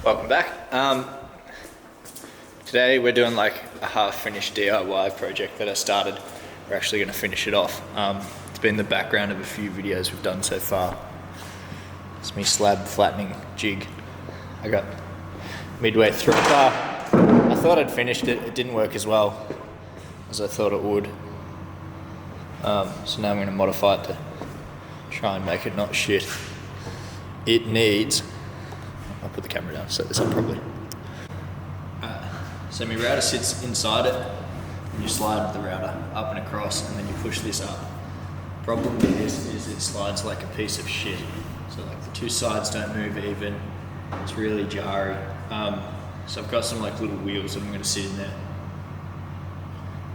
Welcome back. Today we're doing like a half-finished DIY project that I started. We're actually going to finish it off. It's been the background of a few videos we've done so far. It's me slab flattening jig. I got midway through. I thought I'd finished it. It didn't work as well as I thought it would. So now I'm going to modify it to try and make it not shit. It needs... I'll put the camera down, set this up properly. So my router sits inside it, and you slide the router up and across, and then you push this up. Problem with this is it slides like a piece of shit. So like the two sides don't move even. It's really jarring. So I've got some like little wheels that I'm going to sit in there.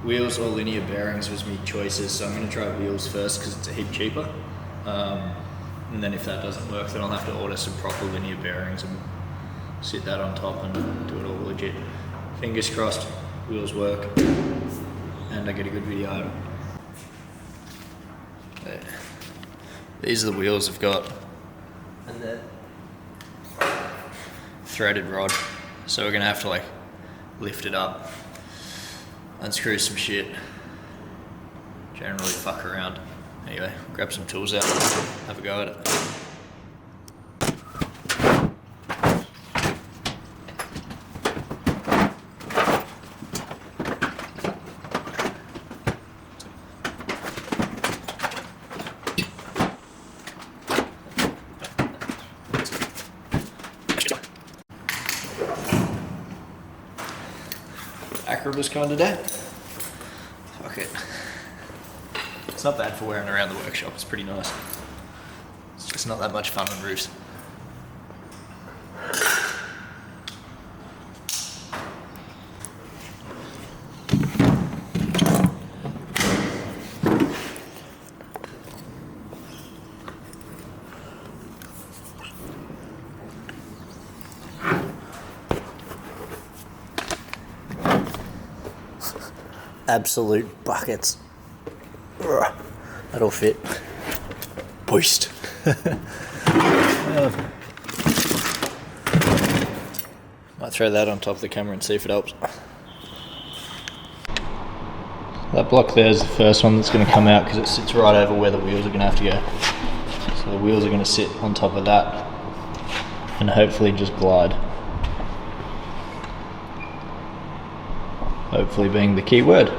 Wheels or linear bearings was my choices, so I'm going to try wheels first because it's a heap cheaper. And then if that doesn't work, then I'll have to order some proper linear bearings and sit that on top and do it all legit. Fingers crossed, wheels work, and I get a good video out of it. These are the wheels I've got, and then threaded rod. So we're gonna have to like lift it up, unscrew some shit, generally fuck around. Anyway, grab some tools out, have a go at it. Acrobat's kind of dead. Fuck it. It's not bad for wearing around the workshop, it's pretty nice. It's just not that much fun on roofs. Absolute buckets. That'll fit. Boost. Might throw that on top of the camera and see if it helps. That block there is the first one that's going to come out because it sits right over where the wheels are going to have to go. So the wheels are going to sit on top of that and hopefully just glide. Hopefully being the key word.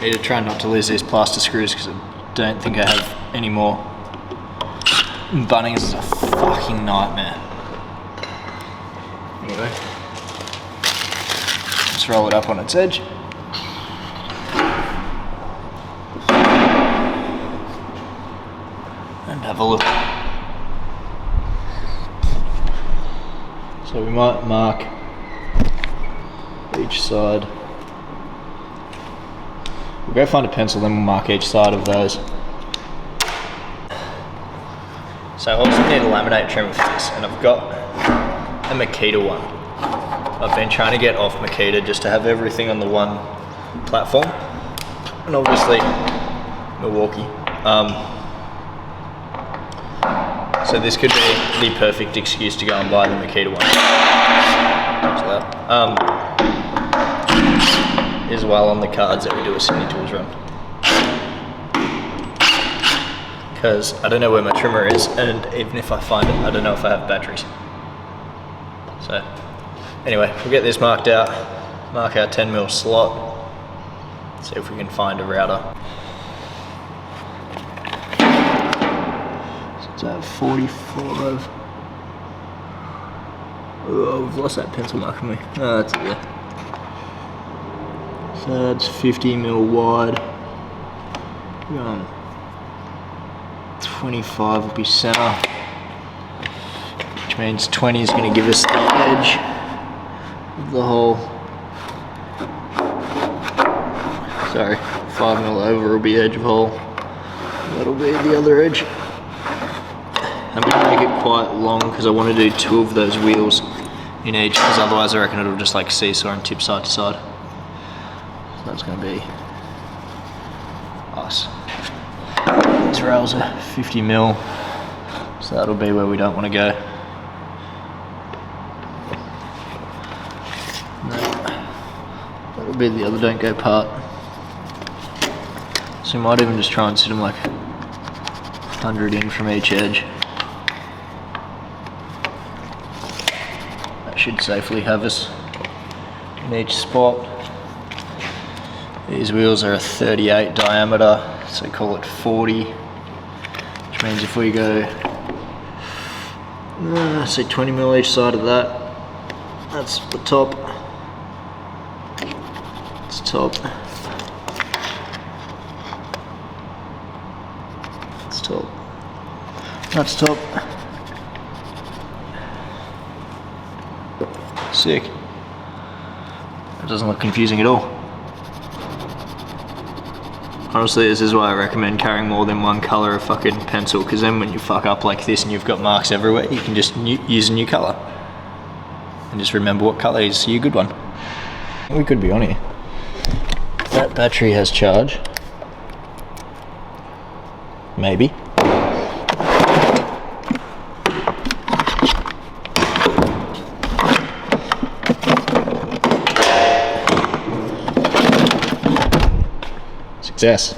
Need to try not to lose these plaster screws because I don't think I have any more. Bunnings is a fucking nightmare. Anyway, just roll it up on its edge. And have a look. So we might mark each side. We'll go find a pencil, then we'll mark each side of those. So I also need a laminate trimmer for this, and I've got a Makita one. I've been trying to get off Makita just to have everything on the one platform, and obviously Milwaukee. So this could be the perfect excuse to go and buy the Makita one. As well on the cards that we do a Sydney Tools run. Because I don't know where my trimmer is, and even if I find it, I don't know if I have batteries. So anyway, we'll get this marked out, mark our 10mm slot, see if we can find a router. So it's at 45. Oh, we've lost that pencil mark, haven't we? Oh, that's it there. So that's 50mm wide. 25 will be center, which means 20 is going to give us the edge of the hole. So Sorry, 5mm over will be edge of hole. That'll be the other edge. I'm going to make it quite long because I want to do 2 of those wheels in each, because otherwise I reckon it'll just like seesaw and tip side to side. So that's going to be us. These rails are 50mm, so that'll be where we don't want to go. That'll be the other don't go part. So we might even just try and sit them like 100 in from each edge. That should safely have us in each spot. These wheels are a 38 diameter, so call it 40, which means if we go, say 20mm each side of that, that's the top. It's top. It's top. That's top. Sick. It doesn't look confusing at all. Honestly, this is why I recommend carrying more than one colour of fucking pencil, because then when you fuck up like this and you've got marks everywhere, you can just use a new colour. And just remember what colour is your good one. We could be on here. That battery has charge. Maybe. Success.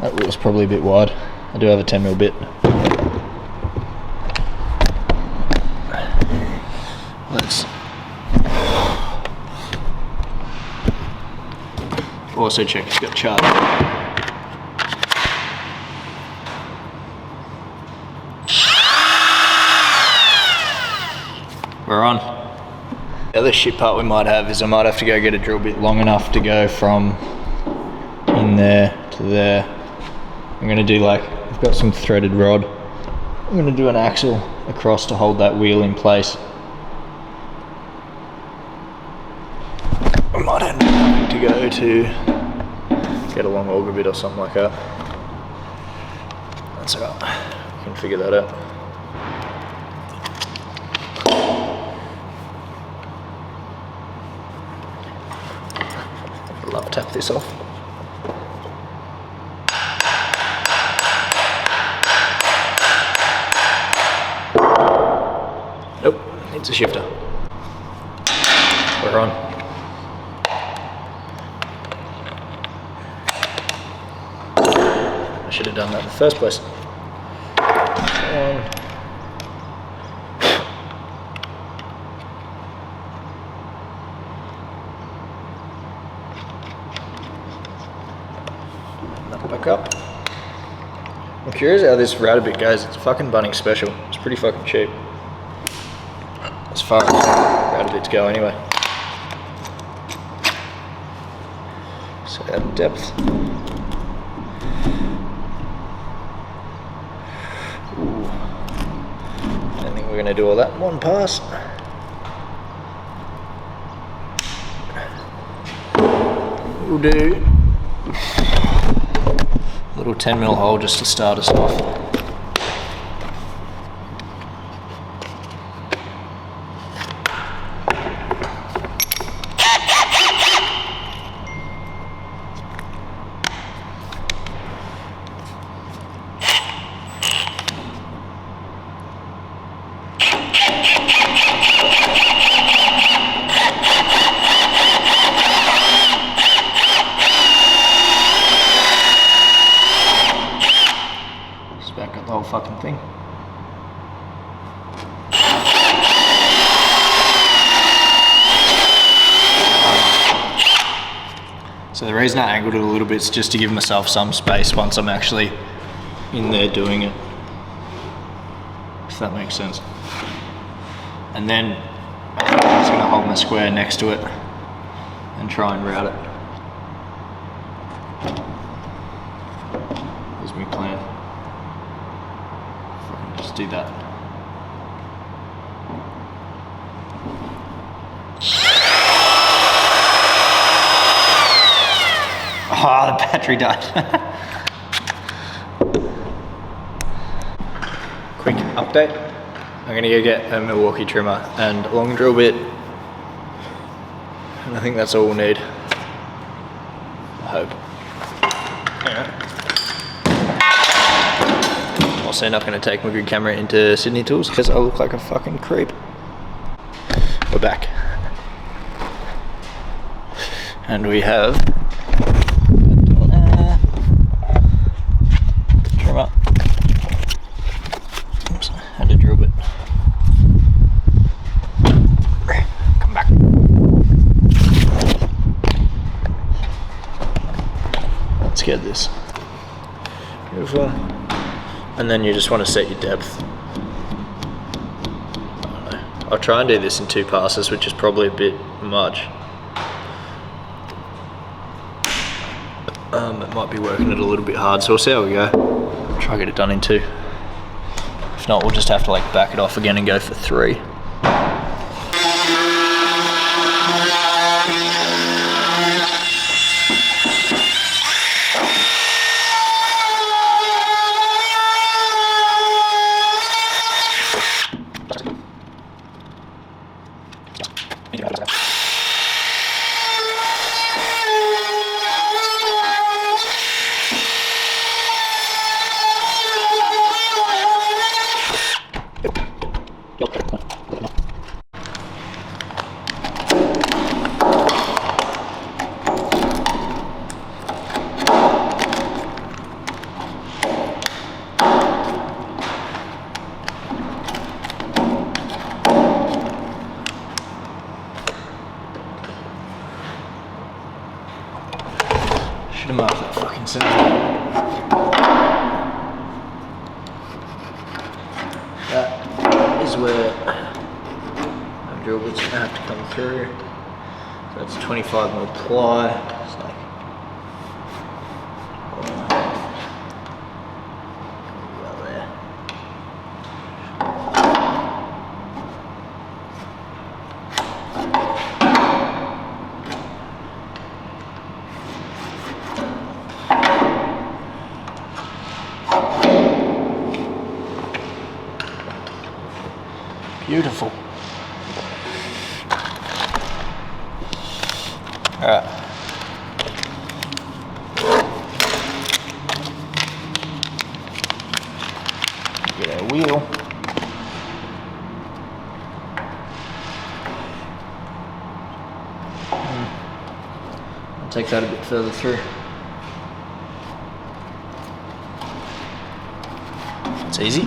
That wheel's probably a bit wide. I do have a 10mm bit. Let's also check it's got charge. We're on. The other shit part we might have is I might have to go get a drill bit long enough to go from in there to there. I'm going to do like, I've got some threaded rod. I'm going to do an axle across to hold that wheel in place. I might end up having to go to get a long auger bit or something like that. That's alright, we can figure that out. I'll love tap this off. Nope, needs a shifter. We're on. I should have done that in the first place. That back up. I'm curious how this router bit goes. It's fucking Bunnings special. It's pretty fucking cheap. As far as router bits go anyway. So out of depth. Ooh. I don't think we're going to do all that in one pass. We'll do a little 10mm hole just to start us off. Back up the whole fucking thing. So the reason I angled it a little bit is just to give myself some space once I'm actually in there doing it, if that makes sense. And then I'm just going to hold my square next to it and try and route it. There's my plan. Just do that. Oh, the battery died. Quick update. I'm gonna go get a Milwaukee trimmer and a long drill bit. And I think that's all we'll need. I hope. Yeah. Also not gonna take my good camera into Sydney Tools because I look like a fucking creep. We're back. And we have trimmer. Oops, and a drill bit. Come back. Let's get this. Beautiful. And then you just want to set your depth. I don't know. I'll try and do this in 2 passes, which is probably a bit much. It might be working it a little bit hard, so we'll see how we go. Try and get it done in 2. If not, we'll just have to like back it off again and go for 3. Should have marked that fucking center. That is where my drill bit's gonna have to come through. So that's 25mm ply. It's like 1.5. About there. Beautiful. All right. Get our wheel. I'll take that a bit further through. It's easy.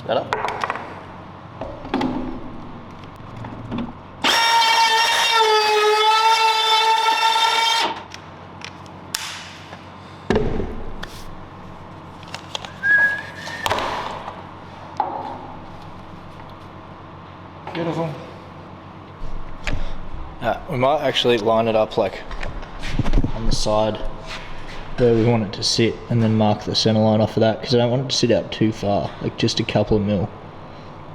Better. Beautiful. We might actually line it up like on the side where we want it to sit and then mark the center line off of that because I don't want it to sit out too far, like just a couple of mil.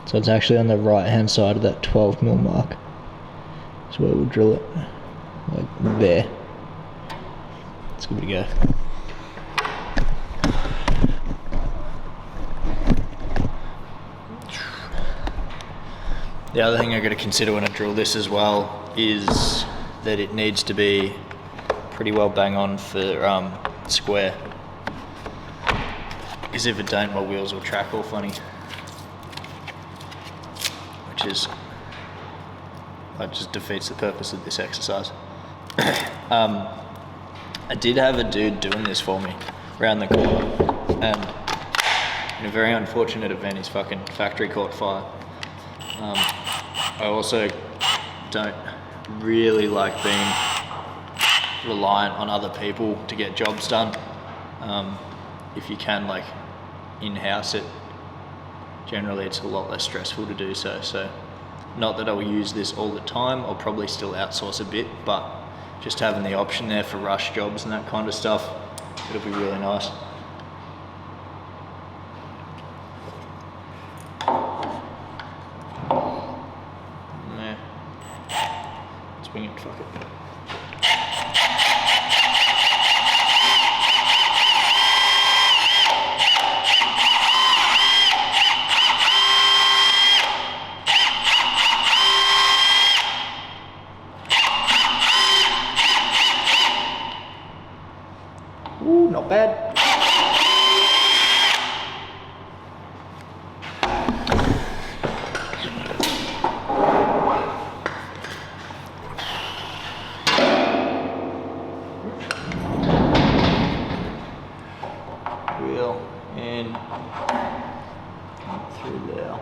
So it's actually on the right hand side of that 12mm mark. That's where we'll drill it, like there. Let's give it a go. The other thing I've got to consider when I drill this as well is that it needs to be pretty well bang on for square, because if it don't, my wheels will track all funny, which is, that just defeats the purpose of this exercise. I did have a dude doing this for me around the corner, and in a very unfortunate event his fucking factory caught fire. I also don't really like being reliant on other people to get jobs done. If you can like in-house it, generally it's a lot less stressful to do so. So not that I will use this all the time, I'll probably still outsource a bit, but just having the option there for rush jobs and that kind of stuff, it'll be really nice. dropping it, fuck it. Ooh, not bad. Wheel in through there.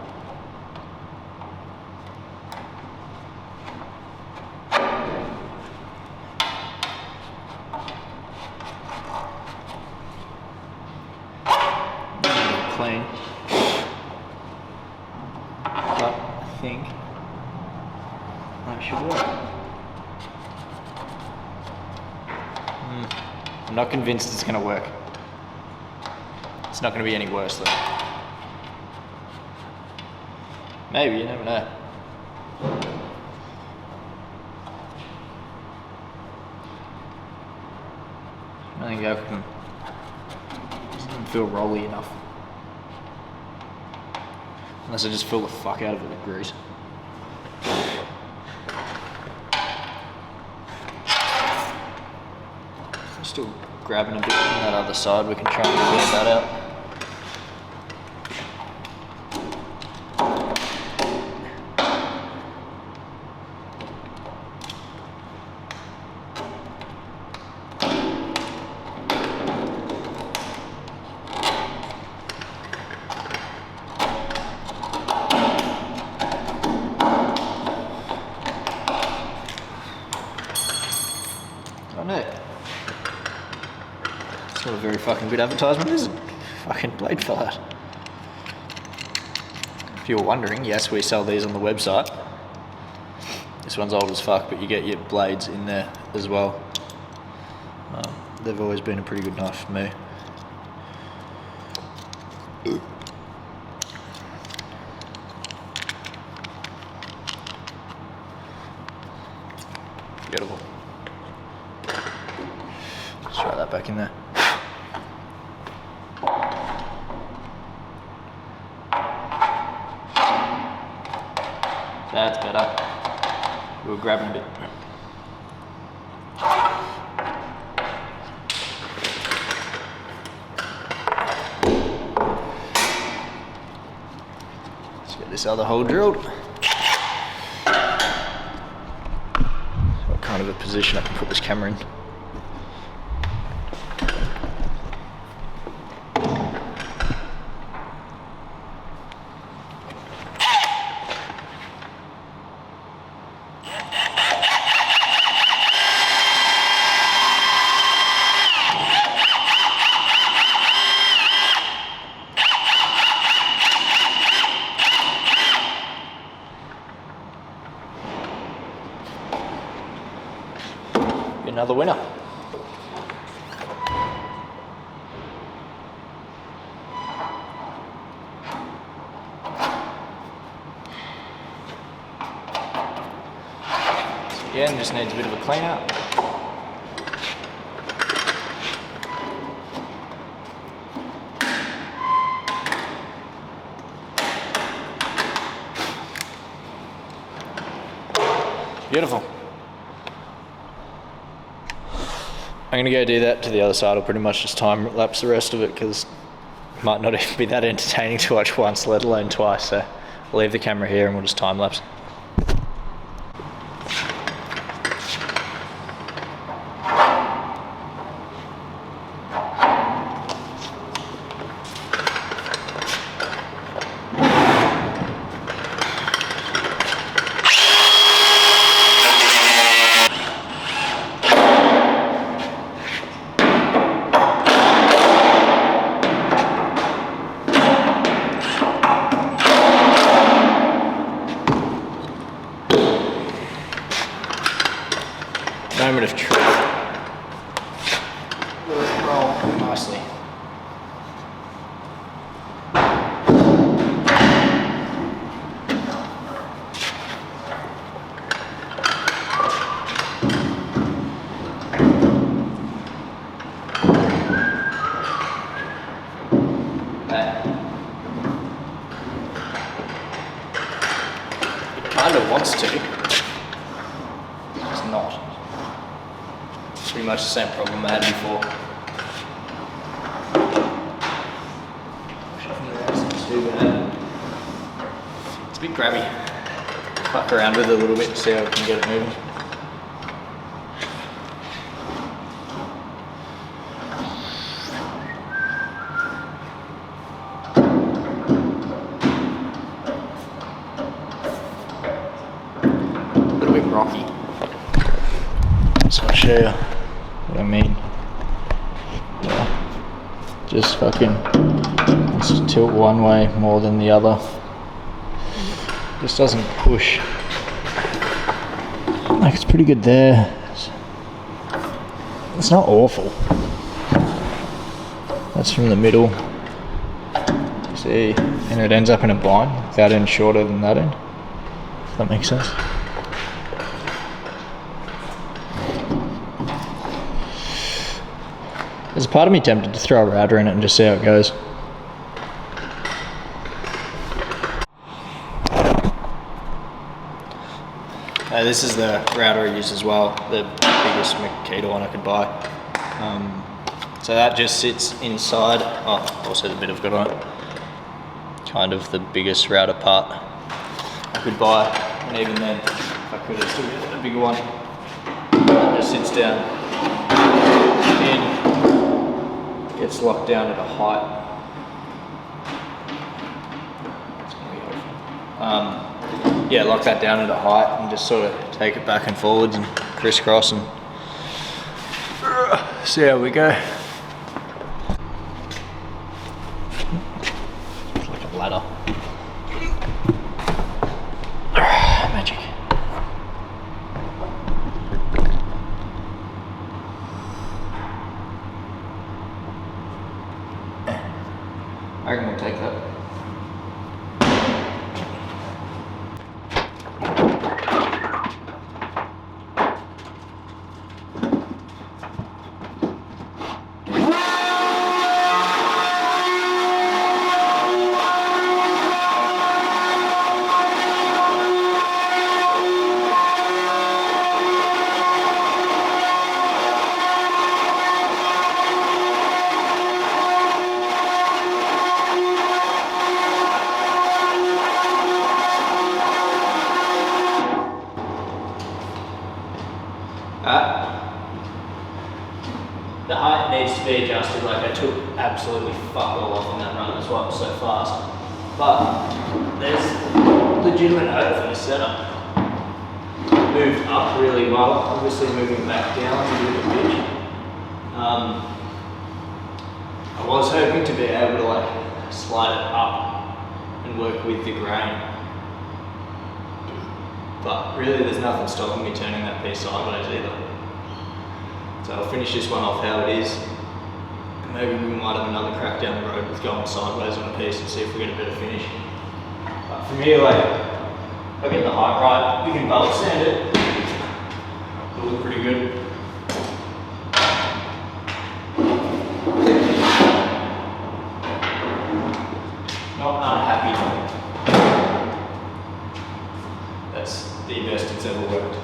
Clean, but I think that should work. I'm not convinced it's going to work. It's not going to be any worse though. Maybe, you never know. I think it doesn't feel rolly enough. Unless I just fill the fuck out of it with grease. I'm still grabbing a bit on that other side, we can try and get that out. Oh no. It's not a very fucking good advertisement, is it? Fucking blade fell out. If you were wondering, yes, we sell these on the website. This one's old as fuck, but you get your blades in there as well. They've always been a pretty good knife for me. Beautiful. Let's try that back in there. That's better. We were grabbing a bit. Let's get this other hole drilled. What kind of a position I can put this camera in? Another winner. So again, just needs a bit of a clean up. Beautiful. I'm going to go do that to the other side. I'll pretty much just time lapse the rest of it because it might not even be that entertaining to watch once, let alone twice. So I'll leave the camera here and we'll just time lapse. Moment of truth. Will it roll nicely? it wants to. It's not. It's pretty much the same problem I had before. It's too bad. It's a bit grabby. Fuck around with it a little bit to see how we can get it moving. A little bit rocky. So I'll show you what I mean. Yeah. Just fucking wants to tilt one way more than the other. Just doesn't push. Like, it's pretty good there. It's not awful. That's from the middle. See, and it ends up in a bind. That end shorter than that end. If that makes sense. There's a part of me tempted to throw a router in it and just see how it goes. This is the router I use as well, the biggest Makita one I could buy. So that just sits inside, also the bit I've got on it, kind of the biggest router part I could buy, and even then, if I could, I'd still get a bigger one. It just sits down in, gets locked down at a height. It's gonna be helpful. Yeah, lock that down at a height and just sort of take it back and forwards and crisscross and see how we go. It's like a ladder. Magic. I reckon we'll take that. The height needs to be adjusted. Like, I took absolutely fuck all off in that run, that's why it was so fast. But there's legitimate hope for this setup. Moved up really well, obviously moving back down to do the pitch. I was hoping to be able to like slide it up and work with the grain. But really there's nothing stopping me turning that piece sideways either. So I'll finish this one off how it is, and maybe we might have another crack down the road with going sideways on a piece and see if we get a better finish. But from here, like, if I get the height right, we can bulk sand it. It'll look pretty good. Not unhappy. That's the best it's ever worked.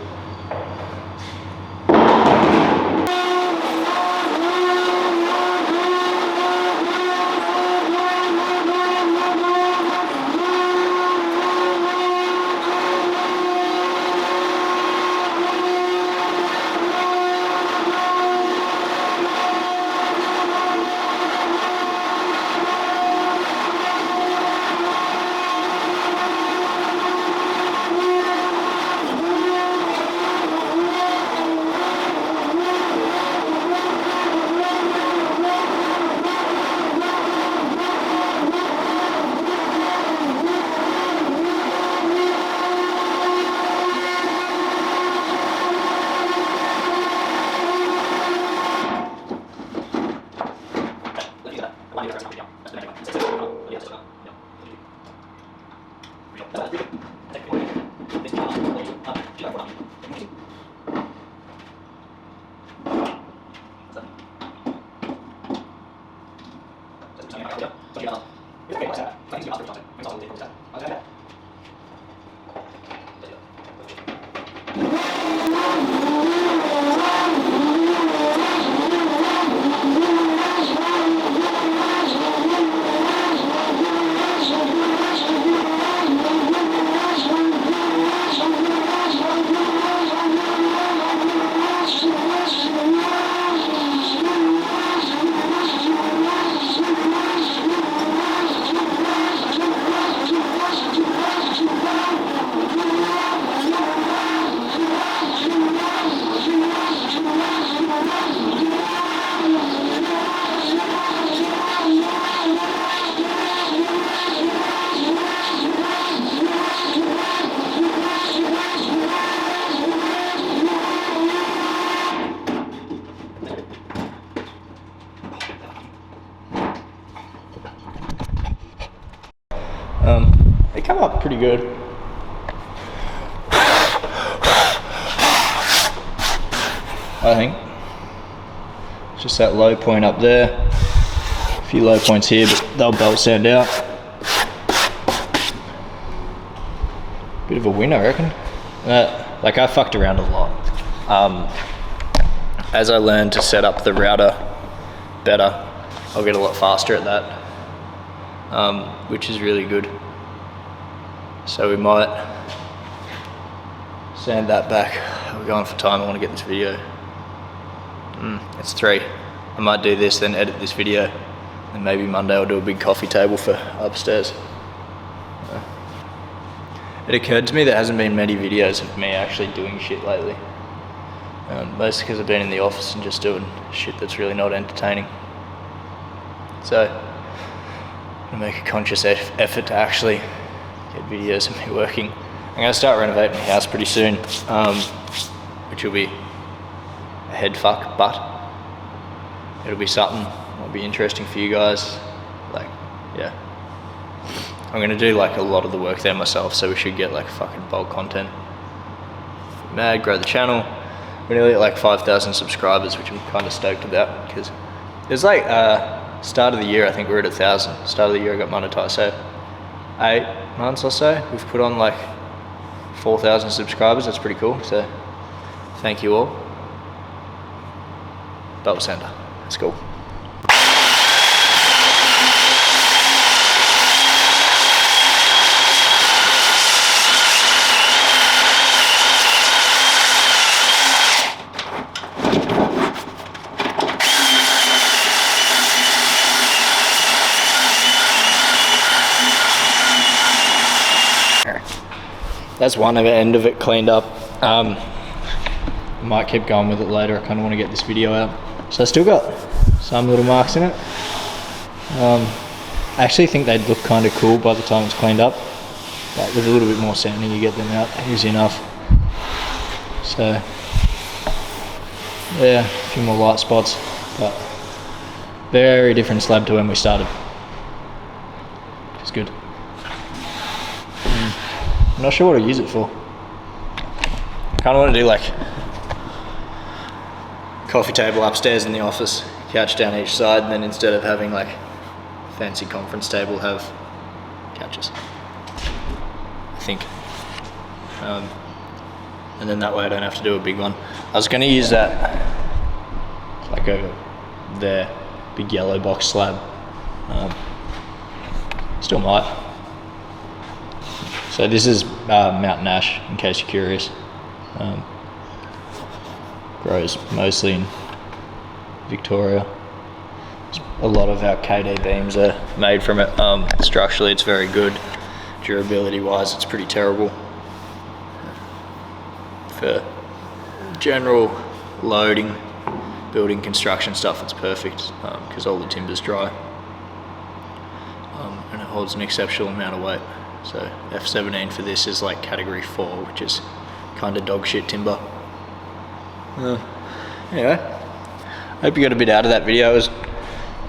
They come up pretty good. I think. It's just that low point up there. A few low points here, but they'll belt sand out. Bit of a win, I reckon. Like I fucked around a lot. As I learn to set up the router better, I'll get a lot faster at that, which is really good. So we might sand that back. We're going for time, I want to get this video. It's 3. I might do this, then edit this video, and maybe Monday I'll do a big coffee table for upstairs. It occurred to me there hasn't been many videos of me actually doing shit lately. Mostly because I've been in the office and just doing shit that's really not entertaining. So, I'm gonna make a conscious effort to actually get videos of me working. I'm gonna start renovating the house pretty soon, which will be a head fuck, but it'll be something that'll be interesting for you guys. Like, yeah. I'm gonna do like a lot of the work there myself, so we should get like fucking bulk content. Mad, grow the channel. We're nearly at like 5,000 subscribers, which I'm kind of stoked about, because it was like start of the year, I think we were at 1,000. Start of the year I got monetized, so 8 months or so, we've put on like 4,000 subscribers. That's pretty cool, so thank you all. Belt sander, let's go. That's one end of it cleaned up. I might keep going with it later. I kind of want to get this video out. So I still got some little marks in it. I actually think they'd look kind of cool by the time it's cleaned up. Like with a little bit more sanding, you get them out easy enough. So yeah, a few more light spots, but very different slab to when we started. Which is good. I'm not sure what to use it for. I kind of want to do like coffee table upstairs in the office, couch down each side, and then instead of having like fancy conference table, have couches, I think. And then that way I don't have to do a big one. I was going to use that like over there, big yellow box slab. Still might. So this is Mountain Ash, in case you're curious. Grows mostly in Victoria. A lot of our KD beams are made from it. Structurally it's very good. Durability wise it's pretty terrible. For general loading, building construction stuff it's perfect, because all the timber's dry. And it holds an exceptional amount of weight. So F17 for this is like category 4, which is kind of dog shit timber. Anyway, hope you got a bit out of that video. It was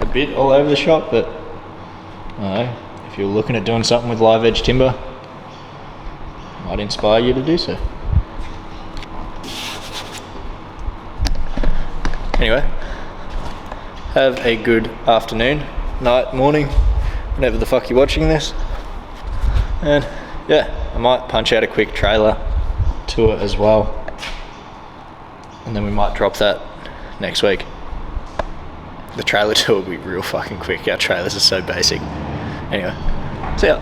a bit all over the shop, but I don't know, if you're looking at doing something with live edge timber, it might inspire you to do so. Anyway, have a good afternoon, night, morning, whenever the fuck you're watching this. And yeah, I might punch out a quick trailer tour as well, and then we might drop that next week. The trailer tour will be real fucking quick. Our trailers are so basic. Anyway, see ya.